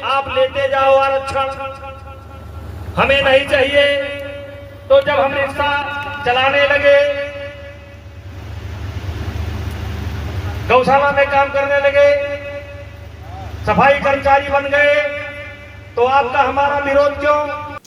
आप लेते जाओ आरक्षण, हमें नहीं चाहिए। तो जब हम रिक्शा चलाने लगे, गौशाला में काम करने लगे, सफाई कर्मचारी बन गए, तो आपका हमारा विरोध क्यों?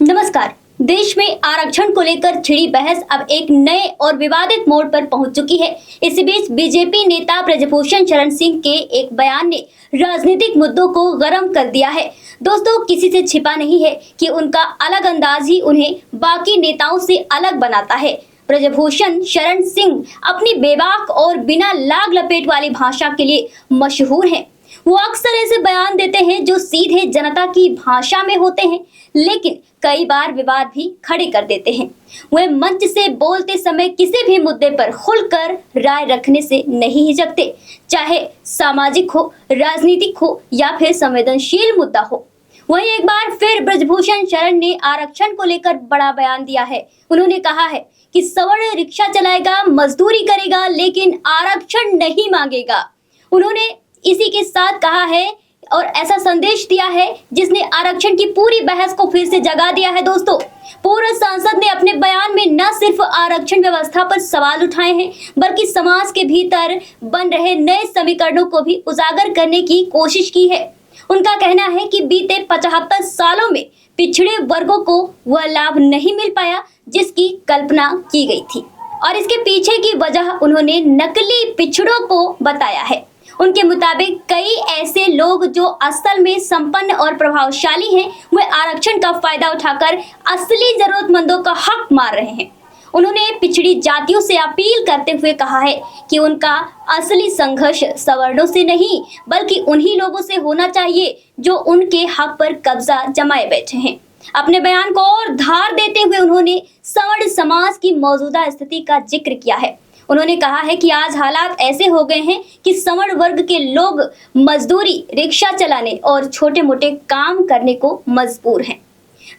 नमस्कार। देश में आरक्षण को लेकर छिड़ी बहस अब एक नए और विवादित मोड़ पर पहुंच चुकी है। इसी बीच बीजेपी नेता ब्रजभूषण शरण सिंह के एक बयान ने राजनीतिक मुद्दों को गर्म कर दिया है। दोस्तों, किसी से छिपा नहीं है कि उनका अलग अंदाज ही उन्हें बाकी नेताओं से अलग बनाता है। ब्रजभूषण शरण सिंह अपनी बेबाक और बिना लाग लपेट वाली भाषा के लिए मशहूर हैं। वो अक्सर ऐसे बयान देते हैं जो सीधे जनता की भाषा में होते हैं, लेकिन कई बार विवाद भी खड़े कर देते हैं। वे मंच से बोलते समय किसी भी मुद्दे पर खुलकर राय रखने से नहीं हिचकते, चाहे सामाजिक हो, राजनीतिक हो या फिर संवेदनशील मुद्दा हो। वहीं एक बार फिर ब्रजभूषण शरण ने आरक्षण को लेकर बड़ा बयान दिया है। उन्होंने कहा है कि सवर्ण रिक्शा चलाएगा, मजदूरी करेगा, लेकिन आरक्षण नहीं मांगेगा। उन्होंने इसी के साथ कहा है और ऐसा संदेश दिया है जिसने आरक्षण की पूरी बहस को फिर से जगा दिया है। दोस्तों, पूर्व सांसद ने अपने बयान में न सिर्फ आरक्षण व्यवस्था पर सवाल उठाए हैं, बल्कि समाज के भीतर बन रहे नए समीकरणों को भी उजागर करने की कोशिश की है। उनका कहना है कि बीते 75 सालों में पिछड़े वर्गों को वह लाभ नहीं मिल पाया जिसकी कल्पना की गई थी, और इसके पीछे की वजह उन्होंने नकली पिछड़ों को बताया है। उनके मुताबिक कई ऐसे लोग जो असल में संपन्न और प्रभावशाली हैं, वे आरक्षण का फायदा उठाकर असली जरूरतमंदों का हक मार रहे हैं। उन्होंने पिछड़ी जातियों से अपील करते हुए कहा है कि उनका असली संघर्ष सवर्णों से नहीं, बल्कि उन्हीं लोगों से होना चाहिए जो उनके हक पर कब्जा जमाए बैठे हैं। अपने बयान को और धार देते हुए उन्होंने सवर्ण समाज की मौजूदा स्थिति का जिक्र किया है। उन्होंने कहा है कि आज हालात ऐसे हो गए हैं कि सवर्ण वर्ग के लोग मजदूरी, रिक्शा चलाने और छोटे मोटे काम करने को मजबूर हैं।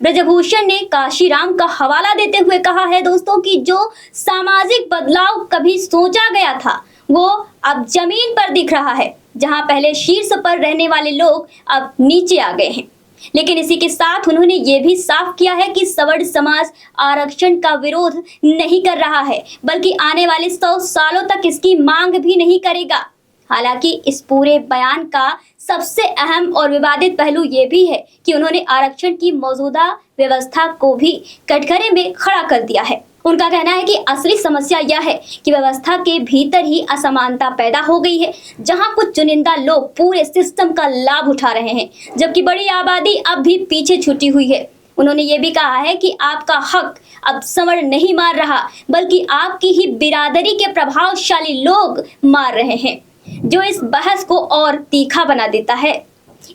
ब्रजभूषण ने काशीराम का हवाला देते हुए कहा है दोस्तों कि जो सामाजिक बदलाव कभी सोचा गया था वो अब जमीन पर दिख रहा है। जहां पहले शीर्ष पर रहने वाले लोग अब नीचे आ गए हैं। लेकिन इसी के साथ उन्होंने ये भी साफ किया है कि सवर्ण समाज आरक्षण का विरोध नहीं कर रहा है, बल्कि आने वाले 100 सालों तक इसकी मांग भी नहीं करेगा। हालांकि इस पूरे बयान का सबसे अहम और विवादित पहलू ये भी है कि उन्होंने आरक्षण की मौजूदा व्यवस्था को भी कटघरे में खड़ा कर दिया है। उनका कहना है कि असली समस्या यह है कि व्यवस्था के भीतर ही असमानता पैदा हो गई है, जहां कुछ चुनिंदा लोग पूरे सिस्टम का लाभ उठा रहे हैं, जबकि बड़ी आबादी अब भी पीछे छूटी हुई है। उन्होंने ये भी कहा है कि आपका हक अब सवर्ण नहीं मार रहा, बल्कि आपकी ही बिरादरी के प्रभावशाली लोग मार रहे हैं, जो इस बहस को और तीखा बना देता है।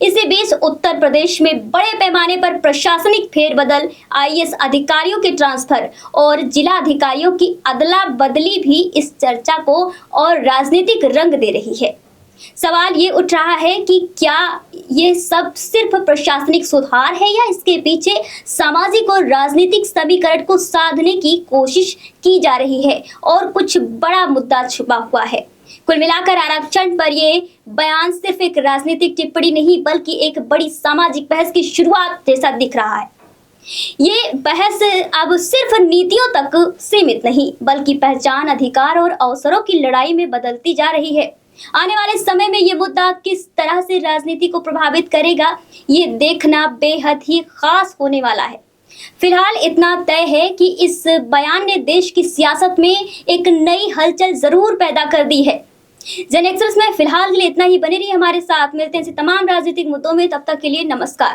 इसी बीच उत्तर प्रदेश में बड़े पैमाने पर प्रशासनिक फेरबदल, आईएएस अधिकारियों के ट्रांसफर और जिला अधिकारियों की अदला बदली भी इस चर्चा को और राजनीतिक रंग दे रही है। सवाल ये उठ रहा है कि क्या ये सब सिर्फ प्रशासनिक सुधार है या इसके पीछे सामाजिक और राजनीतिक समीकरण को साधने की कोशिश की जा रही है और कुछ बड़ा मुद्दा छुपा हुआ है। कुल मिलाकर आरक्षण पर ये बयान सिर्फ एक राजनीतिक टिप्पणी नहीं, बल्कि एक बड़ी सामाजिक बहस की शुरुआत जैसा दिख रहा है। ये बहस अब सिर्फ नीतियों तक सीमित नहीं, बल्कि पहचान, अधिकार और अवसरों की लड़ाई में बदलती जा रही है। आने वाले समय में ये मुद्दा किस तरह से राजनीति को प्रभावित करेगा, ये देखना बेहद ही खास होने वाला है। फिलहाल इतना तय है कि इस बयान ने देश की सियासत में एक नई हलचल जरूर पैदा कर दी है। जन एक्सप्रेस में फिलहाल के लिए इतना ही। बने रहिए हमारे साथ, मिलते हैं ऐसे तमाम राजनीतिक मुद्दों में। तब तक के लिए नमस्कार।